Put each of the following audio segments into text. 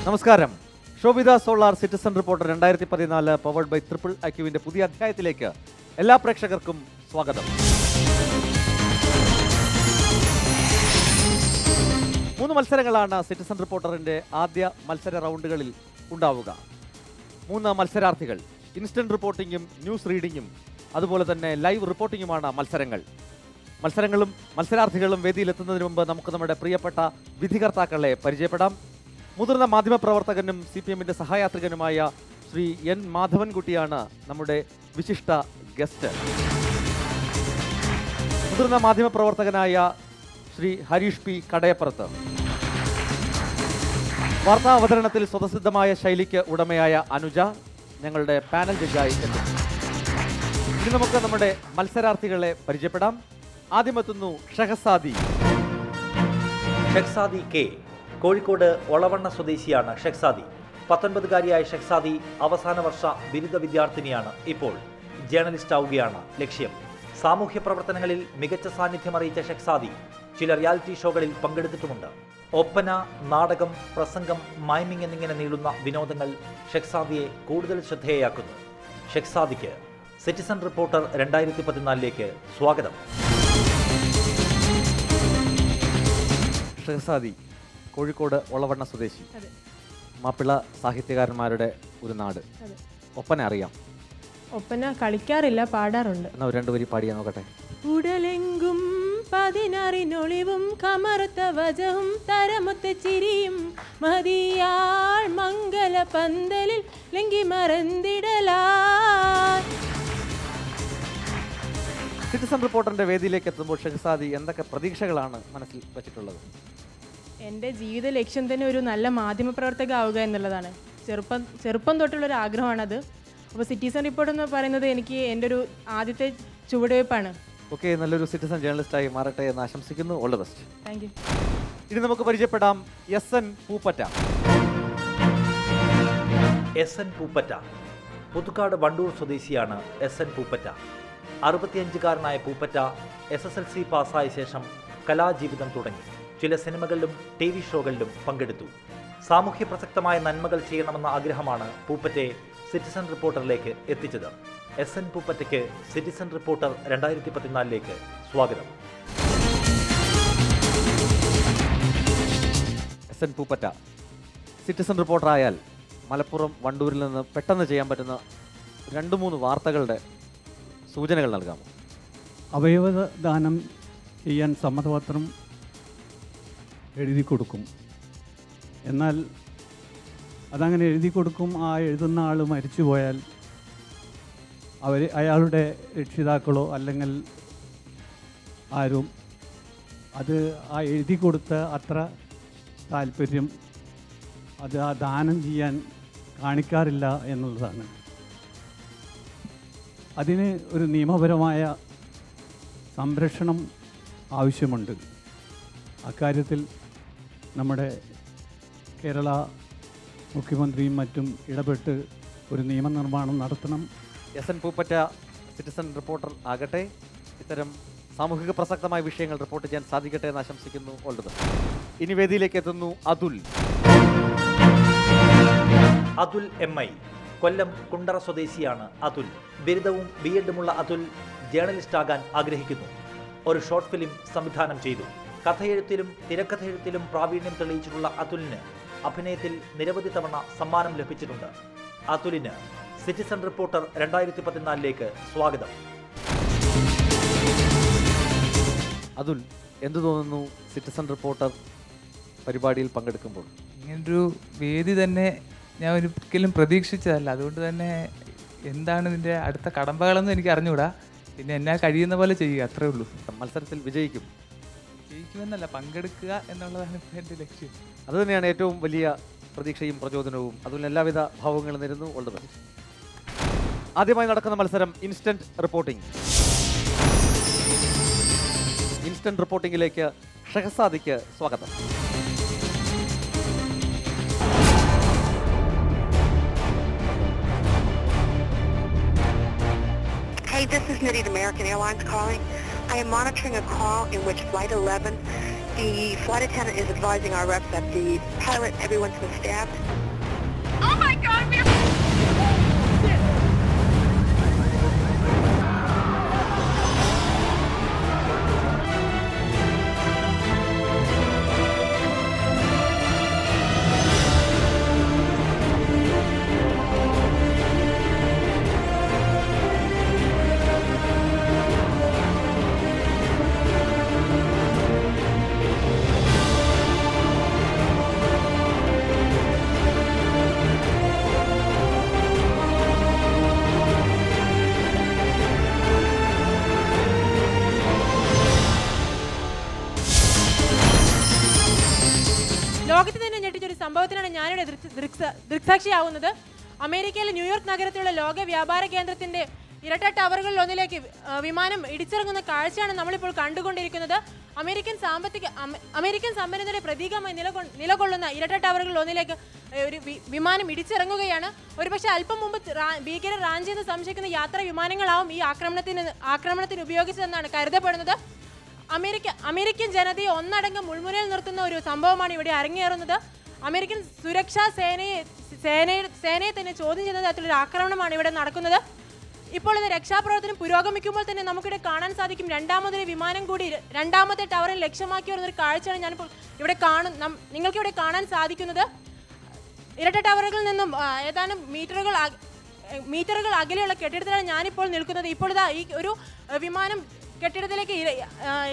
നമസ്കാരം. Shobhita solar citizen reporter 2014 powered by triple ഐക്യുവിന്റെ പുതിയ അധ്യായത്തിലേക്ക് എല്ലാ പ്രേക്ഷകർക്കും സ്വാഗതം. 3 മത്സരങ്ങളാണ് സിറ്റിസൺ റിപ്പോർട്ടറിന്റെ ആദ്യ മത്സര റൗണ്ടുകളിൽ ഉണ്ടാവുക. 3 മത്സരാർത്ഥികൾ. ഇൻസ്റ്റന്റ് റിപ്പോർട്ടിങ്ങും ന്യൂസ് റീഡിങ്ങും അതുപോലെ തന്നെ ലൈവ് റിപ്പോർട്ടിങ്ങുമാണ് മത്സരങ്ങളും മത്സരാർത്ഥികളും വേദിയിലെത്തുന്നതിന് മുമ്പ് നമുക്ക് നമ്മുടെ പ്രിയപ്പെട്ട വിധികർത്താക്കളെ പരിചയപ്പെടാം. മുതിർന്ന മാധ്യമപ്രവർത്തകനും CPMന്റെ സഹയാത്രികനുമായ ശ്രീ N. മാധവൻകുട്ടിയാണ് നമ്മുടെ വിശിഷ്ട ഗസ്റ്റ്. മുതിർന്ന മാധ്യമപ്രവർത്തകനായ ശ്രീ ഹരീഷ് P. കടയപ്പുറത്ത്. വാർത്താ അവതരണത്തിൽ സ്വതസിദ്ധമായ ശൈലിക്ക് ഉടമയായ അനുജ ഞങ്ങളുടെ പാനൽ ജഡ്ജായി എത്തും. ഇനി നമുക്ക് നമ്മുടെ മത്സരാർത്ഥികളെ പരിചയപ്പെടാം. ആദ്യമെത്തുന്നു ഷഹസാദി കെ. കോഴിക്കോട് ഒളവണ്ണ സ്വദേശിയാണ് ഷെഹ്സാദി. 19-കാരിയായ ഷെഹ്സാദി അവസാന വർഷ ബിരുദ വിദ്യാർത്ഥിനിയാണ്. ഇപ്പോൾ ജേർണലിസ്റ്റ് ആവുകയാണ് ലക്ഷ്യം. സാമൂഹ്യ പ്രവർത്തനങ്ങളിൽ മികച്ച സാന്നിധ്യം അറിയിച്ച ഷെഹ്സാദി ചില റിയാലിറ്റി ഷോകളിൽ പങ്കെടുത്തിട്ടുമുണ്ട്. ഒപ്പന, നാടകം, പ്രസംഗം, മൈമിംഗ് എന്നിങ്ങനെ നീളുന്ന വിനോദങ്ങൾ ഷെഹ്സാദിയെ കൂടുതൽ ശ്രദ്ധേയയാക്കുന്നു. ഷെഹ്സാദിക്ക് സിറ്റിസൺ റിപ്പോർട്ടർ 2014 സ്വാഗതം. ഷെഹ്സാദി കോഴിക്കോട് ഒളവണ്ണ സ്വദേശി, മാപ്പിള സാഹിത്യകാരന്മാരുടെ ഒരു നാട്. ഒപ്പന അറിയാം? ഒപ്പന കളിക്കാറില്ല, പാടാറുണ്ട്. എന്നാ 2 വരി പാടിയാ നോക്കട്ടെ. ഉടലെങ്കും 16 കമറുത്ത വജവും തരമൊത്ത ചിരിയും മതിയാൾ മംഗല പന്തലിൽ ലെങ്കി മറന്നിടലാ. സിറ്റിസൺ റിപ്പോർട്ടറിന്റെ വേദിയിലേക്ക് എത്തുമ്പോൾ ഷെഹ്സാദി എന്തൊക്കെ പ്രതീക്ഷകളാണ് മനസ്സിൽ വെച്ചിട്ടുള്ളത്? എൻ്റെ ജീവിത ലക്ഷ്യം തന്നെ ഒരു നല്ല മാധ്യമപ്രവർത്തക ആവുക എന്നുള്ളതാണ്. ചെറുപ്പം തൊട്ടുള്ളൊരു ആഗ്രഹമാണത്. അപ്പോൾ സിറ്റിസൺ റിപ്പോർട്ട് എന്ന് പറയുന്നത് എനിക്ക് എൻ്റെ ഒരു ആദ്യത്തെ ചുവടുവയ്പ്പാണ്. ഓക്കെ, നല്ലൊരു സിറ്റിസൺ ജേർണലിസ്റ്റായി മാറട്ടെ എന്ന് ആശംസിക്കുന്നു. All the best. Thank you. ഇനി നമുക്ക് പരിചയപ്പെടാം SN പൂപ്പറ്റ. SN പൂപ്പറ്റ പുതുക്കാട് വണ്ടൂർ സ്വദേശിയാണ്. SN പൂപ്പറ്റ 65-കാരനായ പൂപ്പറ്റ SSLC പാസ്സായ ശേഷം കലാജീവിതം തുടങ്ങി. ചില സിനിമകളിലും TV ഷോകളിലും പങ്കെടുത്തു. സാമൂഹ്യ പ്രസക്തമായ നന്മകൾ ചെയ്യണമെന്ന ആഗ്രഹമാണ് പൂപ്പറ്റയെ സിറ്റിസൺ റിപ്പോർട്ടറിലേക്ക് എത്തിച്ചത്. SN പൂപ്പറ്റയ്ക്ക് സിറ്റിസൺ റിപ്പോർട്ടർ 2014 സ്വാഗതം. SN പൂപ്പറ്റ സിറ്റിസൺ റിപ്പോർട്ടറായാൽ മലപ്പുറം വണ്ടൂരിൽ നിന്ന് പെട്ടെന്ന് ചെയ്യാൻ പറ്റുന്ന 2-3 വാർത്തകളുടെ സൂചനകൾ നൽകാമോ? അവയവദാനം ചെയ്യാൻ സമ്മതപത്രം എഴുതി കൊടുക്കും. എന്നാൽ അതങ്ങനെ എഴുതി കൊടുക്കും. ആ എഴുതുന്ന ആൾ മരിച്ചു പോയാൽ അയാളുടെ രക്ഷിതാക്കളോ അല്ലെങ്കിൽ ആരും അത് ആ എഴുതി കൊടുത്ത അത്ര താല്പര്യം അത് ആ ദാനം ചെയ്യാൻ കാണിക്കാറില്ല എന്നുള്ളതാണ്. അതിന് ഒരു നിയമപരമായ സംരക്ഷണം ആവശ്യമുണ്ട്. അക്കാര്യത്തിൽ നമ്മുടെ കേരള മുഖ്യമന്ത്രിയും മറ്റും ഇടപെട്ട് ഒരു നിയമനിർമ്മാണം നടത്തണം. SN പൂപ്പറ്റ സിറ്റിസൺ റിപ്പോർട്ടർ ആകട്ടെ ഇത്തരം സാമൂഹിക പ്രസക്തമായ വിഷയങ്ങൾ റിപ്പോർട്ട് ചെയ്യാൻ സാധിക്കട്ടെ എന്ന് ആശംസിക്കുന്നു. All the best. ഇനി വേദിയിലേക്ക് എത്തുന്നു അതുൽ. അതുൽ MI കൊല്ലം കുണ്ടറ സ്വദേശിയാണ് അതുൽ. ബിരുദവും BEdുമുള്ള അതുൽ ജേർണലിസ്റ്റാകാൻ ആഗ്രഹിക്കുന്നു. ഒരു ഷോർട്ട് ഫിലിം സംവിധാനം ചെയ്തു. കഥയെഴുത്തിലും തിരക്കഥയെഴുത്തിലും പ്രാവീണ്യം തെളിയിച്ചിട്ടുള്ള അതുലിന് അഭിനയത്തിൽ നിരവധി തവണ സമ്മാനം ലഭിച്ചിട്ടുണ്ട്. അതുലിന് സിറ്റിസൺ റിപ്പോർട്ടർ 2014 സ്വാഗതം. അതുൽ, എന്തു തോന്നുന്നു സിറ്റിസൺ റിപ്പോർട്ടർ പരിപാടിയിൽ പങ്കെടുക്കുമ്പോൾ? ഇങ്ങനൊരു വേദി തന്നെ ഞാൻ ഒരിക്കലും പ്രതീക്ഷിച്ചതല്ല. അതുകൊണ്ട് തന്നെ എന്താണ് ഇതിൻ്റെ അടുത്ത കടമ്പകളെന്ന് എനിക്ക് അറിഞ്ഞുകൂടാ. പിന്നെ എന്നാൽ കഴിയുന്ന പോലെ ചെയ്യുക, അത്രേ ഉള്ളൂ. മത്സരത്തിൽ ജയിക്കുമെന്നല്ല, പങ്കെടുക്കുക എന്നുള്ളതാണ് ഇപ്പോൾ എൻ്റെ ലക്ഷ്യം. അതുതന്നെയാണ് ഏറ്റവും വലിയ പ്രതീക്ഷയും പ്രചോദനവും. അതുൽ എല്ലാവിധ ഭാവങ്ങളും നേരുന്നു. All the best. ആദ്യമായി നടക്കുന്ന മത്സരം ഇൻസ്റ്റന്റ് റിപ്പോർട്ടിംഗ്. ഇൻസ്റ്റന്റ് റിപ്പോർട്ടിംഗിലേക്ക് ഷെഹ്സാദിക്ക് സ്വാഗതം. Hey, this is Nidhi, American Airlines calling. I am monitoring a call in which Flight 11 The flight attendant is advising our reps that the pilot and everyone's been stabbed. Oh my God, we're... ലോകത്ത് തന്നെ ഞെട്ടിച്ചൊരു സംഭവത്തിനാണ് ഞാനിവിടെ ദൃക്സാക്ഷിയാവുന്നത്. അമേരിക്കയിലെ New York നഗരത്തിലുള്ള ലോക വ്യാപാര കേന്ദ്രത്തിന്റെ ഇരട്ട ടവറുകളിൽ ഒന്നിലേക്ക് വിമാനം ഇടിച്ചിറങ്ങുന്ന കാഴ്ചയാണ് നമ്മളിപ്പോൾ കണ്ടുകൊണ്ടിരിക്കുന്നത്. അമേരിക്കൻ സമ്പന്നതയുടെ പ്രതീകമായി നിലകൊള്ളുന്ന ഇരട്ട ടവറുകളിൽ ഒന്നിലേക്ക് ഒരു വിമാനം ഇടിച്ചിറങ്ങുകയാണ്. ഒരുപക്ഷെ അല്പം മുമ്പ് ഭീകരർ റാഞ്ചിയെന്ന് സംശയിക്കുന്ന യാത്രാ വിമാനങ്ങളാവും ഈ ആക്രമണത്തിന് ഉപയോഗിച്ചതെന്നാണ് കരുതപ്പെടുന്നത്. അമേരിക്കൻ ജനതയെ ഒന്നടങ്കം മുൾമുനയിൽ നിർത്തുന്ന ഒരു സംഭവമാണ് ഇവിടെ അരങ്ങേറുന്നത്. അമേരിക്കൻ സുരക്ഷാ സേനയെ തന്നെ ചോദ്യം ചെയ്യുന്ന തരത്തിലൊരു ആക്രമണമാണ് ഇവിടെ നടക്കുന്നത്. ഇപ്പോൾ ഇത് രക്ഷാപ്രവർത്തനം പുരോഗമിക്കുമ്പോൾ തന്നെ നമുക്കിവിടെ കാണാൻ സാധിക്കും രണ്ടാമതൊരു വിമാനം കൂടി രണ്ടാമത്തെ ടവറിൽ ലക്ഷ്യമാക്കി വരുന്നൊരു കാഴ്ചയാണ് ഞാനിപ്പോൾ ഇവിടെ നിങ്ങൾക്കിവിടെ കാണാൻ സാധിക്കുന്നത്. ഇരട്ട ടവറുകളിൽ നിന്നും ഏതാനും മീറ്ററുകൾ അകലെയുള്ള കെട്ടിടത്തിലാണ് ഞാനിപ്പോൾ നിൽക്കുന്നത്. ഇപ്പോൾ ഇതാ ഈ ഒരു വിമാനം കെട്ടിടത്തിലേക്ക്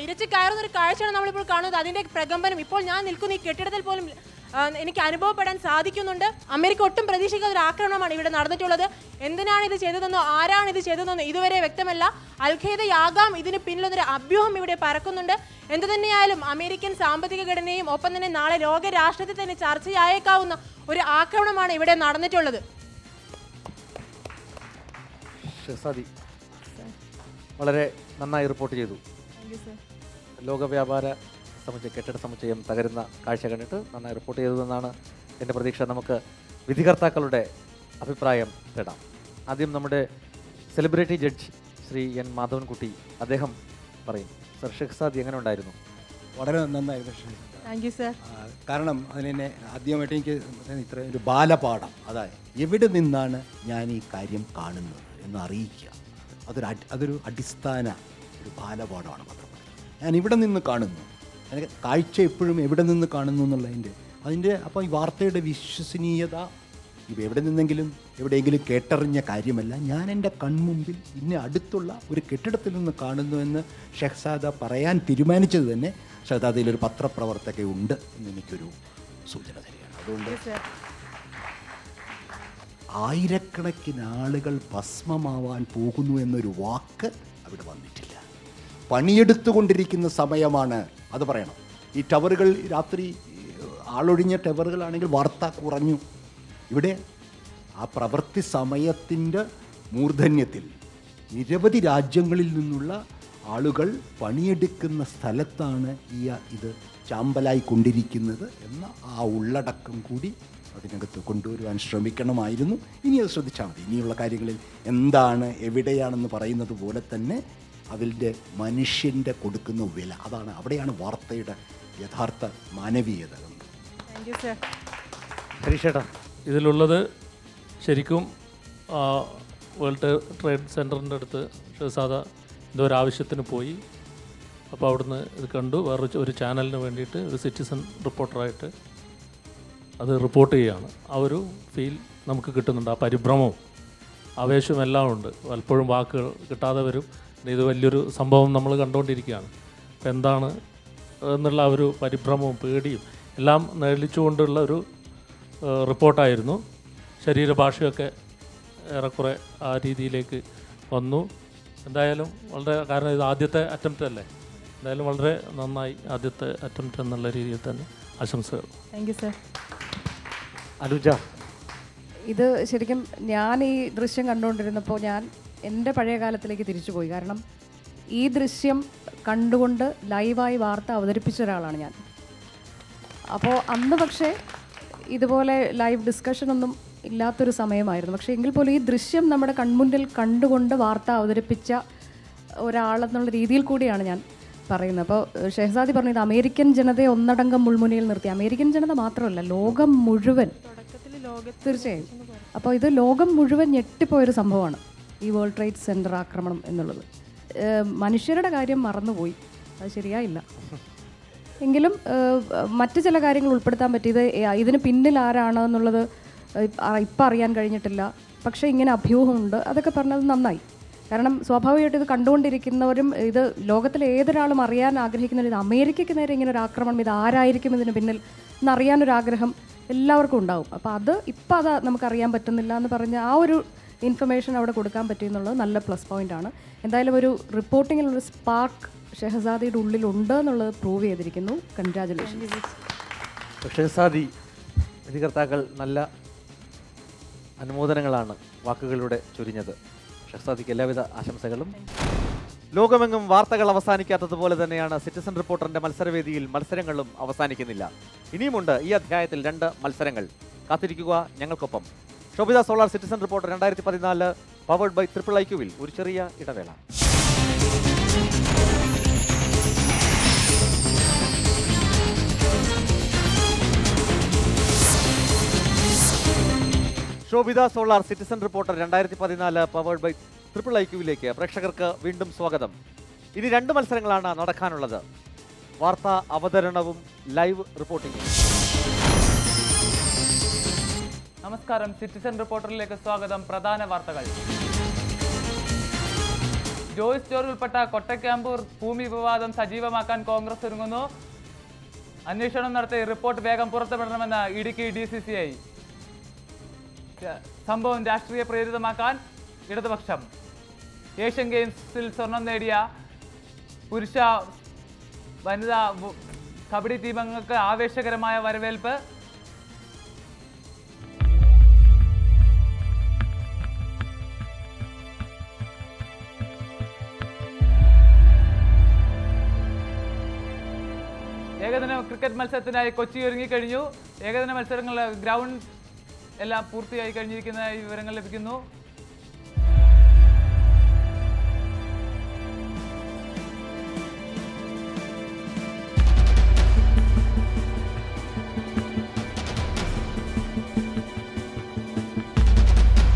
ഇരച്ചു കയറുന്ന ഒരു കാഴ്ചയാണ് നമ്മളിപ്പോൾ കാണുന്നത്. അതിൻ്റെ പ്രകമ്പനം ഇപ്പോൾ ഞാൻ നിൽക്കുന്ന ഈ കെട്ടിടത്തിൽ പോലും എനിക്ക് അനുഭവപ്പെടാൻ സാധിക്കുന്നുണ്ട്. അമേരിക്ക ഒട്ടും പ്രതീക്ഷിക്കാത്ത ഒരു ആക്രമണമാണ് ഇവിടെ നടന്നിട്ടുള്ളത്. എന്തിനാണ് ഇത് ചെയ്തതെന്നോ ആരാണ് ഇത് ചെയ്തതെന്നോ ഇതുവരെ വ്യക്തമല്ല. അൽഖയ്ദയാകാം ഇതിന് പിന്നിലൊരു അഭ്യൂഹം ഇവിടെ പരക്കുന്നുണ്ട്. എന്തു തന്നെയായാലും അമേരിക്കൻ സാമ്പത്തിക ഘടനയും ഒപ്പം തന്നെ നാളെ ലോകരാഷ്ട്രത്തിൽ തന്നെ ചർച്ചയായേക്കാവുന്ന ഒരു ആക്രമണമാണ് ഇവിടെ നടന്നിട്ടുള്ളത്. വളരെ നന്നായി റിപ്പോർട്ട് ചെയ്തു. ലോകവ്യാപാര കെട്ടിട സമുച്ചയം തകരുന്ന കാഴ്ച കണ്ടിട്ട് നന്നായി റിപ്പോർട്ട് ചെയ്തതെന്നാണ് എൻ്റെ പ്രതീക്ഷ. നമുക്ക് വിധികർത്താക്കളുടെ അഭിപ്രായം തേടാം. ആദ്യം നമ്മുടെ celebrity judge Shri N Madhavankutty, അദ്ദേഹം പറയും. സർ, ഷെഹ്സാദി എങ്ങനെ ഉണ്ടായിരുന്നു? വളരെ നന്നായിരുന്നു. Thank you sir. കാരണം അതിനെ ആദ്യമായിട്ട് എനിക്ക് ഇത്ര ഒരു ബാലപാഠം, അതായത് എവിടെ നിന്നാണ് ഞാൻ ഈ കാര്യം കാണുന്നത് എന്ന് അറിയിക്കുക, അതൊരു അടിസ്ഥാന ഒരു ബാലപാഠമാണ് പത്രപഠനം. ഞാൻ ഇവിടെ നിന്ന് കാണുന്നു, എനിക്ക് കാഴ്ച എപ്പോഴും എവിടെ നിന്ന് കാണുന്നു എന്നുള്ളതിൻ്റെ അപ്പോൾ ഈ വാർത്തയുടെ വിശ്വസനീയത ഇപ്പോൾ എവിടെയെങ്കിലും കേട്ടറിഞ്ഞ കാര്യമല്ല. ഞാൻ എൻ്റെ കൺമുമ്പിൽ ഇന്ന അടുത്തുള്ള ഒരു കെട്ടിടത്തിൽ നിന്ന് കാണുന്നു എന്ന് ഷെഹ്സാദ പറയാൻ തീരുമാനിച്ചത് തന്നെ ഷെഹ്സാദയിലൊരു പത്രപ്രവർത്തകയുണ്ട് എന്ന് എനിക്കൊരു സൂചന തരികയാണ്. അതുകൊണ്ട് ആയിരക്കണക്കിന് ആളുകൾ ഭസ്മമാവാൻ പോകുന്നു എന്നൊരു വാക്ക് അവിടെ വന്നിട്ടില്ല. പണിയെടുത്തുകൊണ്ടിരിക്കുന്ന സമയമാണ്, അത് പറയണം. ഈ ടവറുകൾ രാത്രി ആളൊഴിഞ്ഞ ടവറുകളാണെങ്കിൽ വാർത്ത കുറഞ്ഞു. ഇവിടെ ആ പ്രവൃത്തി സമയത്തിൻ്റെ മൂർധന്യത്തിൽ നിരവധി രാജ്യങ്ങളിൽ നിന്നുള്ള ആളുകൾ പണിയെടുക്കുന്ന സ്ഥലത്താണ് ഇത് ചാമ്പലായിക്കൊണ്ടിരിക്കുന്നത് എന്ന ആ ഉള്ളടക്കം കൂടി അതിനകത്ത് കൊണ്ടുവരുവാൻ ശ്രമിക്കണമായിരുന്നു. ഇനി അത് ശ്രദ്ധിച്ചാൽ മതി. ഇനിയുള്ള കാര്യങ്ങളിൽ എന്താണ് എവിടെയാണെന്ന് പറയുന്നത് പോലെ തന്നെ അതിൻ്റെ മനുഷ്യൻ്റെ കൊടുക്കുന്ന വില, അവിടെയാണ് വാർത്തയുടെ യഥാർത്ഥ മാനവീയത. ഇതിലുള്ളത് ശരിക്കും വേൾഡ് ട്രേഡ് സെൻറ്ററിൻ്റെ അടുത്ത് ഷെഹ്സാദ എന്തോ ഒരു ആവശ്യത്തിന് പോയി. അപ്പോൾ അവിടുന്ന് ഇത് കണ്ടു. ഒരു ചാനലിന് വേണ്ടിയിട്ട് ഒരു സിറ്റിസൺ റിപ്പോർട്ടറായിട്ട് അത് റിപ്പോർട്ട് ചെയ്യുകയാണ്. ആ ഒരു ഫീൽ നമുക്ക് കിട്ടുന്നുണ്ട്. ആ പരിഭ്രമവും ആവേശവും എല്ലാം ഉണ്ട്. പലപ്പോഴും വാക്കുകൾ കിട്ടാതെ വരും. ഇത് വലിയൊരു സംഭവം നമ്മൾ കണ്ടുകൊണ്ടിരിക്കുകയാണ്. അപ്പോൾ എന്താണ് എന്നുള്ള ആ ഒരു പരിഭ്രമവും പേടിയും എല്ലാം നേടിച്ചുകൊണ്ടുള്ള ഒരു റിപ്പോർട്ടായിരുന്നു. ശരീരഭാഷയൊക്കെ ഏറെക്കുറെ ആ രീതിയിലേക്ക് വന്നു. എന്തായാലും വളരെ, കാരണം ഇത് ആദ്യത്തെ അറ്റംപ്റ്റ് അല്ലേ, എന്തായാലും വളരെ നന്നായി ആദ്യത്തെ അറ്റംപ്റ്റ് എന്നുള്ള രീതിയിൽ തന്നെ ആശംസകൾ. Thank you sir. അനുജ, ഇത് ശരിക്കും ഞാൻ ഈ ദൃശ്യം കണ്ടുകൊണ്ടിരുന്നപ്പോൾ ഞാൻ എൻ്റെ പഴയ കാലത്തിലേക്ക് തിരിച്ചുപോയി. കാരണം ഈ ദൃശ്യം കണ്ടുകൊണ്ട് ലൈവായി വാർത്ത അവതരിപ്പിച്ച ഒരാളാണ് ഞാൻ. അപ്പോൾ അന്ന് പക്ഷേ ഇതുപോലെ ലൈവ് ഡിസ്കഷനൊന്നും ഇല്ലാത്തൊരു സമയമായിരുന്നു. പക്ഷേ എങ്കിൽ പോലും ഈ ദൃശ്യം നമ്മുടെ കൺമുന്നിൽ കണ്ടുകൊണ്ട് വാർത്ത അവതരിപ്പിച്ച ഒരാളെന്നുള്ള രീതിയിൽ കൂടിയാണ് ഞാൻ പറയുന്നത്. അപ്പോൾ ഷെഹസാദി പറഞ്ഞു ഇത് അമേരിക്കൻ ജനതയെ ഒന്നടങ്കം മുൾമുനയിൽ നിർത്തി. അമേരിക്കൻ ജനത മാത്രമല്ല, ലോകം മുഴുവൻ. തീർച്ചയായും. അപ്പോൾ ഇത് ലോകം മുഴുവൻ ഞെട്ടിപ്പോയൊരു സംഭവമാണ് ഈ വേൾഡ് ട്രേഡ് സെൻറ്റർ ആക്രമണം എന്നുള്ളത്. മനുഷ്യരുടെ കാര്യം മറന്നുപോയി, അത് ശരിയായില്ല. എങ്കിലും മറ്റ് ചില കാര്യങ്ങൾ ഉൾപ്പെടുത്താൻ പറ്റിയത് ഇതിന് പിന്നിൽ ആരാണ് എന്നുള്ളത് ഇപ്പം അറിയാൻ കഴിഞ്ഞിട്ടില്ല. പക്ഷേ ഇങ്ങനെ അഭ്യൂഹമുണ്ട്, അതൊക്കെ പറഞ്ഞത് നന്നായി. കാരണം സ്വാഭാവികമായിട്ട് ഇത് കണ്ടുകൊണ്ടിരിക്കുന്നവരും ഇത് ലോകത്തിലെ ഏതൊരാളും അറിയാൻ ആഗ്രഹിക്കുന്നവർ ഇത് അമേരിക്കയ്ക്ക് നേരെ ഇങ്ങനെ ഒരു ആക്രമണം, ഇത് ആരായിരിക്കും ഇതിന് പിന്നിൽ എന്നറിയാനൊരാഗ്രഹം എല്ലാവർക്കും ഉണ്ടാവും. അപ്പോൾ അത് ഇപ്പം അത് നമുക്കറിയാൻ പറ്റുന്നില്ല എന്ന് പറഞ്ഞ ആ ഒരു ഇൻഫർമേഷൻ അവിടെ കൊടുക്കാൻ പറ്റിയെന്നുള്ളത് നല്ല പ്ലസ് പോയിൻ്റാണ്. എന്തായാലും ഒരു റിപ്പോർട്ടിങ്ങിലൊരു സ്പാർക്ക് ഷെഹസാദിയുടെ ഉള്ളിലുണ്ട് എന്നുള്ളത് പ്രൂവ് ചെയ്തിരിക്കുന്നു. കൺഗ്രാജുലേഷൻസ്. ഷെഹസാദി വിധികർത്താക്കൾ നല്ല അനുമോദനങ്ങളാണ് വാക്കുകളിലൂടെ ചൊരിഞ്ഞത്. ഷെഹസാദിക്ക് എല്ലാവിധ ആശംസകളും. ലോകമെങ്ങും വാർത്തകൾ അവസാനിക്കാത്തതുപോലെ തന്നെയാണ് സിറ്റിസൺ റിപ്പോർട്ടറിന്റെ മത്സരവേദിയിൽ മത്സരങ്ങളും അവസാനിക്കുന്നില്ല. ഇനിയുമുണ്ട് ഈ അധ്യായത്തിൽ 2 മത്സരങ്ങൾ. കാത്തിരിക്കുക ഞങ്ങൾക്കൊപ്പം. Shobhita solar citizen reporter 2014 powered by IIIQവിൽ ഒരു ചെറിയ ഇടവേള. Shobhita solar citizen reporter 2014 powered by IIIQവിലേക്ക് പ്രേക്ഷകർക്ക് വീണ്ടും സ്വാഗതം. ഇനി 2 മത്സരങ്ങളാണ് നടക്കാനുള്ളത്. വാർത്താ അവതരണവും ലൈവ് റിപ്പോർട്ടിംഗും. നമസ്കാരം, സിറ്റിസൺ റിപ്പോർട്ടറിലേക്ക് സ്വാഗതം. പ്രധാന വാർത്തകൾ. ജോയ്സ് ജോർജ് ഉൾപ്പെട്ട കൊട്ടക്കാമ്പൂർ ഭൂമി വിവാദം സജീവമാക്കാൻ കോൺഗ്രസ് ഒരുങ്ങുന്നു. അന്വേഷണം നടത്തി റിപ്പോർട്ട് വേഗം പുറത്തുവിടണമെന്ന് ഇടുക്കി DCCI. സംഭവം രാഷ്ട്രീയ പ്രേരിതമാക്കാൻ ഇടതുപക്ഷം. ഏഷ്യൻ ഗെയിംസിൽ സ്വർണം നേടിയ പുരുഷ വനിതാ കബഡി ടീമംഗങ്ങൾക്ക് ആവേശകരമായ വരവേൽപ്പ്. ഏകദിന ക്രിക്കറ്റ് മത്സരത്തിനായി കൊച്ചി ഒരുങ്ങിക്കഴിഞ്ഞു. ഏകദിന മത്സരങ്ങളുടെ ഗ്രൗണ്ട് എല്ലാം പൂർത്തിയായി കഴിഞ്ഞിരിക്കുന്ന വിവരങ്ങൾ ലഭിക്കുന്നു.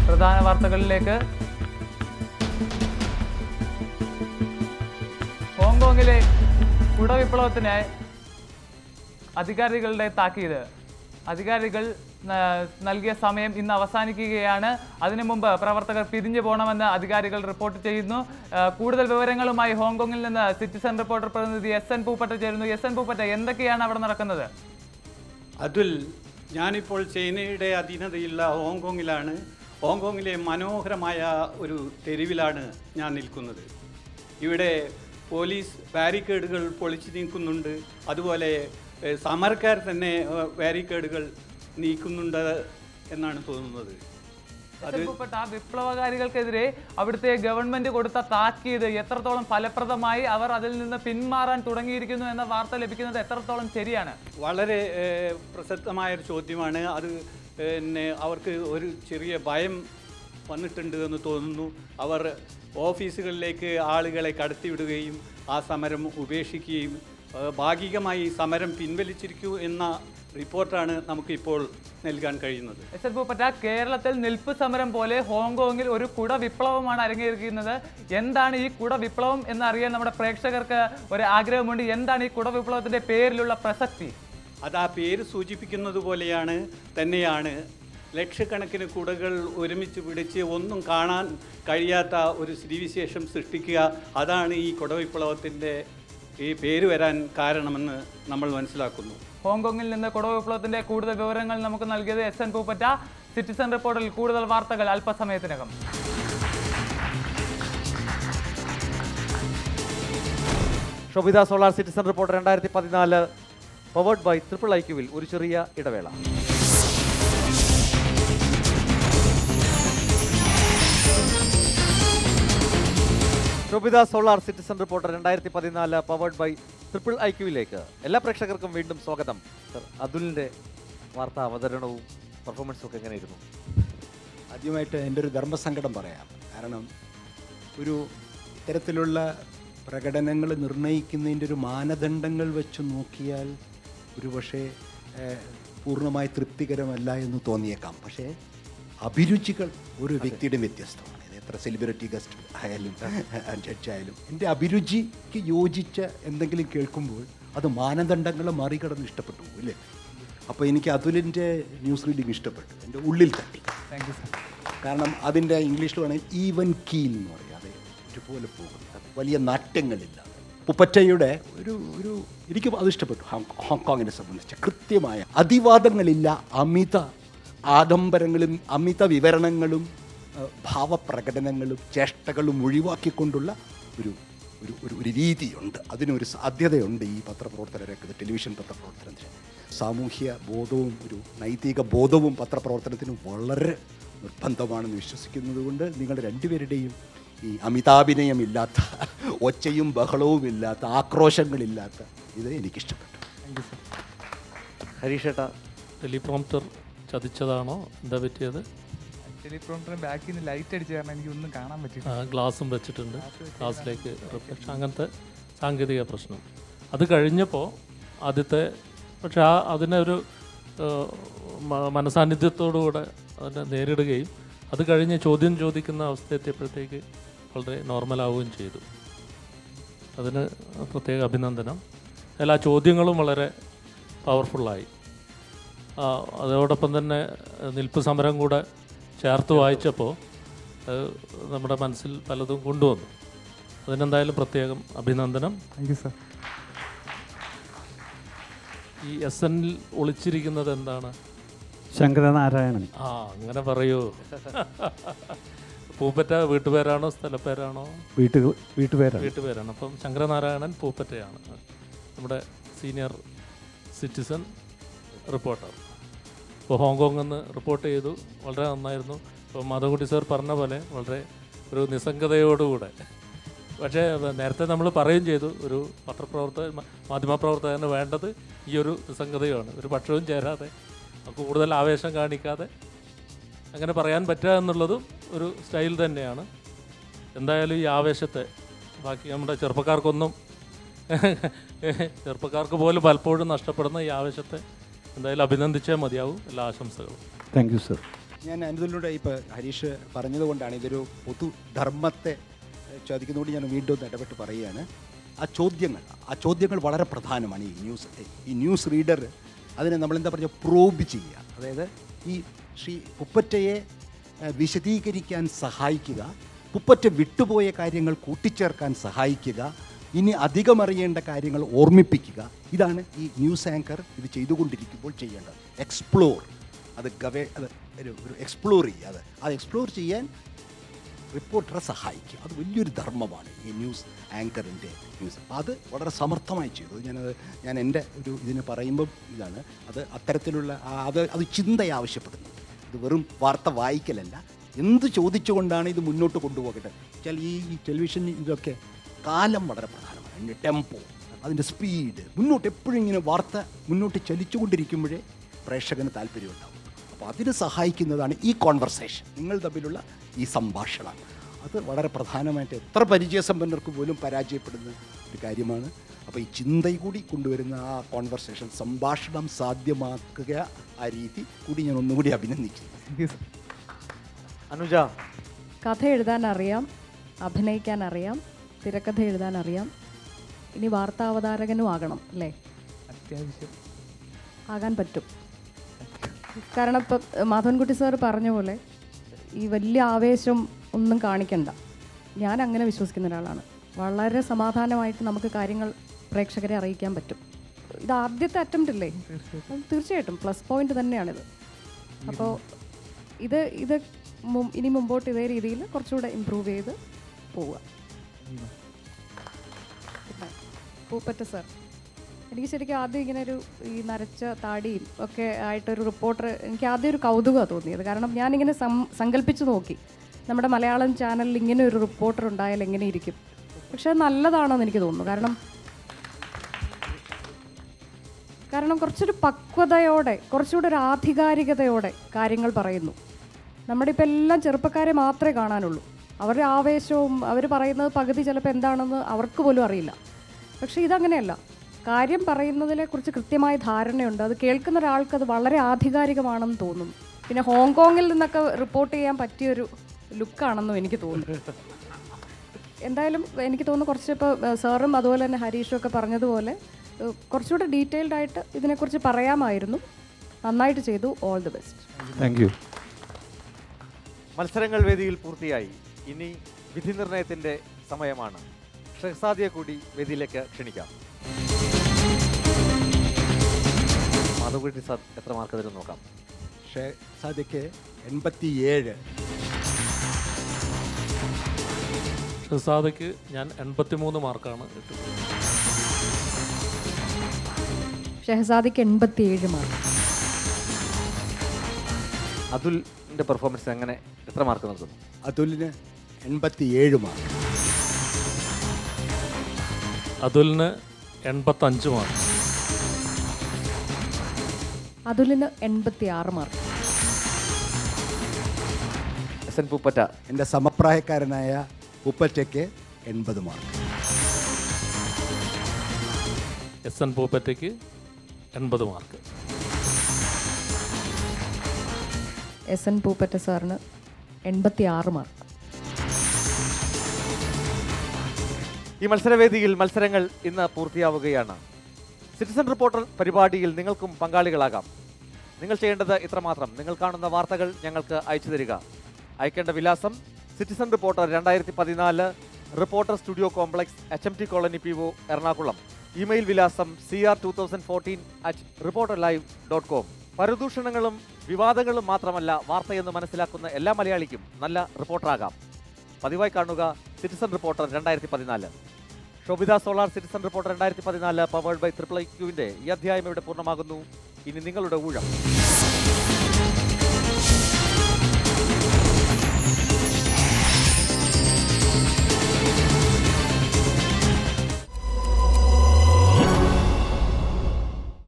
പ്രധാന വാർത്തകളിലേക്ക്. ഹോങ്കോങ്ങിലെ കുടവിപ്ലവത്തിനായി അധികാരികളുടെ താക്കീത്. അധികാരികൾ നൽകിയ സമയം ഇന്ന് അവസാനിക്കുകയാണ്. അതിനു മുമ്പ് പ്രവർത്തകർ പിരിഞ്ഞു പോകണമെന്ന് അധികാരികൾ റിപ്പോർട്ട് ചെയ്യുന്നു. കൂടുതൽ വിവരങ്ങളുമായി ഹോങ്കോങ്ങിൽ നിന്ന് സിറ്റിസൺ റിപ്പോർട്ടർ പ്രതിനിധി SN പൂപ്പറ്റ ചേരുന്നു. SN പൂപ്പറ്റ, എന്തൊക്കെയാണ് അവിടെ നടക്കുന്നത്? അതുൽ, ഞാനിപ്പോൾ ചൈനയുടെ അധീനതയുള്ള ഹോങ്കോങ്ങിലാണ്. ഹോങ്കോങ്ങിലെ മനോഹരമായ ഒരു തെരുവിലാണ് ഞാൻ നിൽക്കുന്നത്. ഇവിടെ പോലീസ് ബാരിക്കേഡുകൾ പൊളിച്ചു നീക്കുന്നുണ്ട്. അതുപോലെ സമരക്കാർ തന്നെ ബാരിക്കേഡുകൾ നീക്കുന്നുണ്ട് എന്നാണ് തോന്നുന്നത്. വിപ്ലവകാരികൾക്കെതിരെ അവിടുത്തെ ഗവൺമെന്റ് കൊടുത്ത താക്കീത് എത്രത്തോളം ഫലപ്രദമായി അവർ അതിൽ നിന്ന് പിന്മാറാൻ തുടങ്ങിയിരിക്കുന്നു എന്ന വാർത്ത ലഭിക്കുന്നത് എത്രത്തോളം ശരിയാണ്? വളരെ പ്രസക്തമായൊരു ചോദ്യമാണ് അത്. പിന്നെ അവർക്ക് ഒരു ചെറിയ ഭയം വന്നിട്ടുണ്ട് എന്ന് തോന്നുന്നു. അവർ ഓഫീസുകളിലേക്ക് ആളുകളെ കടത്തിവിടുകയും ആ സമരം ഉപേക്ഷിക്കുകയും ഭാഗികമായി സമരം പിൻവലിച്ചിരിക്കൂ എന്ന റിപ്പോർട്ടാണ് നമുക്കിപ്പോൾ നൽകാൻ കഴിയുന്നത്. SN പൂപ്പറ്റ, കേരളത്തിൽ നിൽപ്പ് സമരം പോലെ ഹോങ്കോങ്ങിൽ ഒരു കുട വിപ്ലവമാണ് അരങ്ങേറിയിരിക്കുന്നത്. എന്താണ് ഈ കുട വിപ്ലവം എന്നറിയാൻ നമ്മുടെ പ്രേക്ഷകർക്ക് ഒരു ആഗ്രഹമുണ്ട്. എന്താണ് ഈ കുട വിപ്ലവത്തിന്റെ പേരിലുള്ള പ്രസക്തി? അത് ആ പേര് സൂചിപ്പിക്കുന്നത് പോലെയാണ് തന്നെയാണ്. ലക്ഷക്കണക്കിന് കുടകൾ ഒരുമിച്ച് പിടിച്ച് ഒന്നും കാണാൻ കഴിയാത്ത ഒരു സ്ഥിതിവിശേഷം സൃഷ്ടിക്കുക, അതാണ് ഈ കുടവിപ്ലവത്തിൻ്റെ ഈ പേര് വരാൻ കാരണമെന്ന് നമ്മൾ മനസ്സിലാക്കുന്നു. ഹോങ്കോങ്ങിൽ നിന്ന് കുട വിപ്ലവത്തിന്റെ കൂടുതൽ വിവരങ്ങൾ നമുക്ക് നൽകിയത് SN പൂപ്പറ്റ. സിറ്റിസൺ റിപ്പോർട്ടിൽ കൂടുതൽ വാർത്തകൾ അല്പസമയത്തിനകം. Shobhita solar citizen reporter 2014 powered by IIIQവിൽ ഒരു ചെറിയ ഇടവേള. Shobhita solar citizen reporter 2014 powered by IIIQവിലേക്ക് എല്ലാ പ്രേക്ഷകർക്കും വീണ്ടും സ്വാഗതം. സർ, അതുലിൻ്റെ വാർത്താ അവതരണവും പെർഫോമൻസും ഒക്കെ എങ്ങനെയായിരുന്നു? ആദ്യമായിട്ട് എൻ്റെ ഒരു ധർമ്മസങ്കടം പറയാം. കാരണം ഒരു ഇത്തരത്തിലുള്ള പ്രകടനങ്ങൾ നിർണ്ണയിക്കുന്നതിൻ്റെ ഒരു മാനദണ്ഡങ്ങൾ വെച്ച് നോക്കിയാൽ ഒരുപക്ഷെ പൂർണ്ണമായി തൃപ്തികരമല്ല എന്ന് തോന്നിയേക്കാം. പക്ഷേ അഭിരുചികൾ ഒരു വ്യക്തിയുടെയും വ്യത്യസ്തമാണ്. എത്ര സെലിബ്രിറ്റി ഗസ്റ്റ് ആയാലും ജഡ്ജായാലും എൻ്റെ അഭിരുചിക്ക് യോജിച്ച എന്തെങ്കിലും കേൾക്കുമ്പോൾ അത് മാനദണ്ഡങ്ങളെ മറികടന്ന് ഇഷ്ടപ്പെട്ടു അല്ലേ? അപ്പോൾ എനിക്ക് അതുലിൻ്റെ ന്യൂസ് റീഡിങ് ഇഷ്ടപ്പെട്ടു, എൻ്റെ ഉള്ളിൽ തട്ടി. കാരണം അതിൻ്റെ ഇംഗ്ലീഷിൽ വേണമെങ്കിൽ ഈവൻ കീൽ എന്ന് പറയും, അത് ഒരുപോലെ പോകുന്നത്, വലിയ നാട്യങ്ങളില്ലാതെ. പുപ്പറ്റയുടെ ഒരു എനിക്ക് അത് ഇഷ്ടപ്പെട്ടു. ഹോങ്കോങ്ങിനെ സംബന്ധിച്ച് കൃത്യമായ അതിവാദങ്ങളില്ല, അമിത ആഡംബരങ്ങളും അമിത വിവരണങ്ങളും ഭാവപ്രകടനങ്ങളും ചേഷ്ടകളും ഒഴിവാക്കിക്കൊണ്ടുള്ള ഒരു ഒരു ഒരു രീതിയുണ്ട്, അതിനൊരു സാധ്യതയുണ്ട് ഈ പത്രപ്രവർത്തകരൊക്കെ, ടെലിവിഷൻ പത്രപ്രവർത്തനത്തിന്. സാമൂഹ്യ ബോധവും ഒരു നൈതിക ബോധവും പത്രപ്രവർത്തനത്തിന് വളരെ നിർബന്ധമാണെന്ന് വിശ്വസിക്കുന്നത് കൊണ്ട് നിങ്ങളുടെ രണ്ടുപേരുടെയും ഈ അമിതാഭിനയമില്ലാത്ത, ഒച്ചയും ബഹളവും ഇല്ലാത്ത, ആക്രോശങ്ങളില്ലാത്ത ഇത് എനിക്കിഷ്ടപ്പെട്ടു. ഹരീഷേട്ടാ, ടെലിപ്രോംപ്റ്റർ ചതിച്ചതാണോ എന്താ പറ്റിയത്? ടെലിപ്രോംപ്റ്റർ ബാക്കിൽ നിന്ന് ലൈറ്റ് അടിച്ച് കാരണം എനിക്കൊന്നും കാണാൻ പറ്റില്ല. ഗ്ലാസും വെച്ചിട്ടുണ്ട്, ഗ്ലാസ്സിലേക്ക് റിഫ്ലക്ഷൻ, അങ്ങനത്തെ സാങ്കേതിക പ്രശ്നം. അത് കഴിഞ്ഞപ്പോൾ ആദ്യത്തെ, പക്ഷെ അതിനൊരു മനസാന്നിധ്യത്തോടുകൂടെ അതിനെ നേരിടുകയും അത് കഴിഞ്ഞ് ചോദ്യം ചോദിക്കുന്ന അവസ്ഥ എത്തിയപ്പോഴത്തേക്ക് വളരെ നോർമലാവുകയും ചെയ്തു. അതിന് പ്രത്യേക അഭിനന്ദനം. എല്ലാ ചോദ്യങ്ങളും വളരെ പവർഫുള്ളായി. അതോടൊപ്പം തന്നെ നിൽപ്പ് സമരം കൂടെ ചേർത്ത് വായിച്ചപ്പോൾ നമ്മുടെ മനസ്സിൽ പലതും കൊണ്ടുവന്നു. അതിനെന്തായാലും പ്രത്യേകം അഭിനന്ദനം. Thank you sir. ഈ SNൽ ഒളിച്ചിരിക്കുന്നത് എന്താണ്? ശങ്കരനാരായണൻ. അങ്ങനെ പറയൂ. പൂപ്പറ്റ വീട്ടുപേരാണോ സ്ഥലപ്പേരാണോ? വീട്ടുപേരാണ്. അപ്പം ശങ്കരനാരായണൻ പൂപ്പറ്റയാണ് നമ്മുടെ സീനിയർ സിറ്റിസൺ റിപ്പോർട്ടർ. ഇപ്പോൾ ഹോങ്കോങ്ങിൽ നിന്ന് റിപ്പോർട്ട് ചെയ്തു, വളരെ നന്നായിരുന്നു. ഇപ്പോൾ മാധവൻകുട്ടി സാർ പറഞ്ഞ പോലെ വളരെ ഒരു നിസ്സംഗതയോടുകൂടെ, പക്ഷേ നേരത്തെ നമ്മൾ പറയുകയും ചെയ്തു, ഒരു മാധ്യമപ്രവർത്തകന് വേണ്ടത് ഈ ഒരു നിസ്സംഗതയാണ്, ഒരു പക്ഷവും ചേരാതെ കൂടുതൽ ആവേശം കാണിക്കാതെ അങ്ങനെ പറയാൻ പറ്റുക എന്നുള്ളതും ഒരു സ്റ്റൈൽ തന്നെയാണ്. എന്തായാലും ഈ ആവേശത്തെ ബാക്കി നമ്മുടെ ചെറുപ്പക്കാർക്ക് പോലും പലപ്പോഴും നഷ്ടപ്പെടുന്ന ഈ ആവേശത്തെ എന്തായാലും അഭിനന്ദിച്ചേ മതിയാവും. എല്ലാ ആശംസകളും. Thank you sir. ഞാൻ അനുദിലൂടെ ഇപ്പോൾ ഹരീഷ് പറഞ്ഞതുകൊണ്ടാണ് ഇതൊരു പൊതുധർമ്മത്തെ ചോദിക്കുന്നതുകൊണ്ട് ഞാൻ വീണ്ടും ഇടപെട്ട് പറയുകയാണ്. ആ ചോദ്യങ്ങൾ വളരെ പ്രധാനമാണ്. ഈ ന്യൂസ് റീഡർ അതിനെ നമ്മളെന്താ പറയുക, പ്രോബ് ചെയ്യുക. അതായത് ഈ ശ്രീ പുപ്പറ്റയെ വിശദീകരിക്കാൻ സഹായിക്കുക, പുപ്പറ്റ വിട്ടുപോയ കാര്യങ്ങൾ കൂട്ടിച്ചേർക്കാൻ സഹായിക്കുക, ഇനി അധികമറിയേണ്ട കാര്യങ്ങൾ ഓർമ്മിപ്പിക്കുക. ഇതാണ് ഈ ന്യൂസ് ആങ്കർ ഇത് ചെയ്തുകൊണ്ടിരിക്കുമ്പോൾ ചെയ്യേണ്ടത്. എക്സ്പ്ലോർ, അത് ഒരു എക്സ്പ്ലോർ ചെയ്യുക. അത് എക്സ്പ്ലോർ ചെയ്യാൻ റിപ്പോർട്ടറെ സഹായിക്കുക. അത് വലിയൊരു ധർമ്മമാണ് ഈ ന്യൂസ് ആങ്കറിൻ്റെ ന്യൂസ്. അത് വളരെ സമർത്ഥമായി ചെയ്തു. ഞാൻ എൻ്റെ ഒരു ഇതിന് പറയുമ്പം ഇതാണ്, അത് അത്തരത്തിലുള്ള അത് ചിന്ത ആവശ്യപ്പെടുന്നുണ്ട്. ഇത് വെറും വാർത്ത വായിക്കലല്ല, എന്ത് ചോദിച്ചുകൊണ്ടാണ് ഇത് മുന്നോട്ട് കൊണ്ടുപോകട്ടെ. വെച്ചാൽ ഈ ടെലിവിഷൻ ഇതൊക്കെ കാലം വളരെ പ്രധാനമാണ്. അതിൻ്റെ ടെമ്പോ, അതിൻ്റെ സ്പീഡ്, മുന്നോട്ട് എപ്പോഴും ഇങ്ങനെ വാർത്ത മുന്നോട്ട് ചലിച്ചുകൊണ്ടിരിക്കുമ്പോഴേ പ്രേക്ഷകന് താല്പര്യമുണ്ടാവും. അപ്പോൾ അതിന് സഹായിക്കുന്നതാണ് ഈ കോൺവെർസേഷൻ, നിങ്ങൾ തമ്മിലുള്ള ഈ സംഭാഷണം. അത് വളരെ പ്രധാനമായിട്ട് എത്ര പരിചയസമ്പന്നർക്ക് പോലും പരാജയപ്പെടുന്ന ഒരു കാര്യമാണ്. അപ്പോൾ ഈ ചിന്തയും കൂടി കൊണ്ടുവരുന്ന ആ കോൺവെർസേഷൻ, സംഭാഷണം സാധ്യമാക്കുക, ആ രീതി കൂടി ഞാൻ ഒന്നുകൂടി അഭിനന്ദിക്കുന്നു. അനുജ, കഥ എഴുതാൻ അറിയാം, അഭിനയിക്കാൻ അറിയാം, തിരക്കഥ എഴുതാൻ അറിയാം, ഇനി വാർത്താവതാരകനും ആകണം അല്ലേ? അത്യാവശ്യം ആകാൻ പറ്റും. കാരണം ഇപ്പം മാധവൻകുട്ടി സാർ പറഞ്ഞ പോലെ ഈ വലിയ ആവേശം ഒന്നും കാണിക്കണ്ട. ഞാൻ അങ്ങനെ വിശ്വസിക്കുന്ന ഒരാളാണ്. വളരെ സമാധാനമായിട്ട് നമുക്ക് കാര്യങ്ങൾ പ്രേക്ഷകരെ അറിയിക്കാൻ പറ്റും. ഇത് ആദ്യത്തെ അറ്റംപ്റ്റ് അല്ലേ? തീർച്ചയായിട്ടും പ്ലസ് പോയിന്റ് തന്നെയാണിത്. അപ്പോൾ ഇത് ഇനി മുമ്പോട്ട് ഇതേ രീതിയിൽ കുറച്ചുകൂടെ ഇമ്പ്രൂവ് ചെയ്ത് പോവുക. പൂപ്പറ്റ സാർ, എനിക്ക് ശരിക്കും ആദ്യം ഇങ്ങനെ ഈ നരച്ച താടിയും ഒക്കെ ആയിട്ടൊരു റിപ്പോർട്ടർ, എനിക്ക് ആദ്യം ഒരു കൗതുകമാണ് തോന്നിയത്. കാരണം ഞാനിങ്ങനെ സങ്കല്പിച്ച് നോക്കി, നമ്മുടെ മലയാളം ചാനലിൽ ഇങ്ങനെ ഒരു റിപ്പോർട്ടർ ഉണ്ടായാൽ എങ്ങനെ ഇരിക്കും. പക്ഷെ അത് നല്ലതാണെന്ന് എനിക്ക് തോന്നുന്നു. കാരണം കുറച്ചൊരു പക്വതയോടെ, കുറച്ചുകൂടെ ഒരു ആധികാരികതയോടെ കാര്യങ്ങൾ പറയുന്നു. നമ്മുടെ ഇപ്പം എല്ലാം ചെറുപ്പക്കാരെ മാത്രമേ കാണാനുള്ളൂ. അവരുടെ ആവേശവും അവർ പറയുന്നത് പകുതി ചിലപ്പോൾ എന്താണെന്ന് അവർക്ക് പോലും അറിയില്ല. പക്ഷേ ഇതങ്ങനെയല്ല. കാര്യം പറയുന്നതിനെക്കുറിച്ച് കൃത്യമായ ധാരണയുണ്ട്. അത് കേൾക്കുന്ന ഒരാൾക്ക് അത് വളരെ ആധികാരികമാണെന്ന് തോന്നും. പിന്നെ ഹോങ്കോങ്ങിൽ നിന്നൊക്കെ റിപ്പോർട്ട് ചെയ്യാൻ പറ്റിയൊരു ലുക്കാണെന്നും എനിക്ക് തോന്നുന്നു. എന്തായാലും എനിക്ക് തോന്നുന്നു കുറച്ച് ഇപ്പോൾ സാറും അതുപോലെ തന്നെ ഹരീഷും ഒക്കെ പറഞ്ഞതുപോലെ കുറച്ചുകൂടെ ഡീറ്റെയിൽഡ് ആയിട്ട് ഇതിനെക്കുറിച്ച് പറയാമായിരുന്നു. നന്നായിട്ട് ചെയ്തു. All the best. Thank you. മത്സരങ്ങൾ വേദിയിൽ പൂർത്തിയായി. ഇനി വിധി നിർണയത്തിൻ്റെ സമയമാണ്. ഷഹസാദിയെ കൂടി വേദിയിലേക്ക് ക്ഷണിക്കാം. മാധവകുട്ടി സാർ എത്ര മാർക്ക് തരും നോക്കാം. ഷഹസാദിക്ക് 87. ഷഹസാദയ്ക്ക് ഞാൻ 83 മാർക്കാണ് കിട്ടുന്നത്. ഷഹസാദിക്ക് 87 മാർക്ക്. അതുലിൻ്റെ പെർഫോമൻസ് എങ്ങനെ, എത്ര മാർക്ക് നൽകുന്നു? അതുലിന് 87 മാർക്ക്. അതുലിന് 85 മാർക്ക്. അതുലിന് 86 മാർക്ക്. S N Pooppatta. എൻ്റെ സമപ്രായക്കാരനായ പൂപ്പറ്റയ്ക്ക് 80 മാർക്ക്. എസ് എൻ പൂപ്പറ്റയ്ക്ക് 80 മാർക്ക്. എസ് എൻ പൂപ്പറ്റ സാറിന് 86 മാർക്ക്. ഈ മത്സരവേദിയിൽ മത്സരങ്ങൾ ഇന്ന് പൂർത്തിയാവുകയാണ്. സിറ്റിസൺ റിപ്പോർട്ടർ പരിപാടിയിൽ നിങ്ങൾക്കും പങ്കാളികളാകാം. നിങ്ങൾ ചെയ്യേണ്ടത് ഇത്രമാത്രം. നിങ്ങൾ കാണുന്ന വാർത്തകൾ ഞങ്ങൾക്ക് അയച്ചു തരിക. അയക്കേണ്ട വിലാസം citizen reporter 2014, reporter studio complex, HMT colony PO, Ernakulam. Email വിലാസം cr2014@reporterlive.com. പരദൂഷണങ്ങളും വിവാദങ്ങളും മാത്രമല്ല വാർത്തയെന്ന് മനസ്സിലാക്കുന്ന എല്ലാ മലയാളിക്കും നല്ല റിപ്പോർട്ടറാകാം. പതിവായി കാണുക citizen reporter 2014. Shobhita solar citizen reporter 2014 powered by IIIQവിൻ്റെ ഈ അധ്യായം ഇവിടെ പൂർണ്ണമാകുന്നു. ഇനി നിങ്ങളുടെ ഊഴം.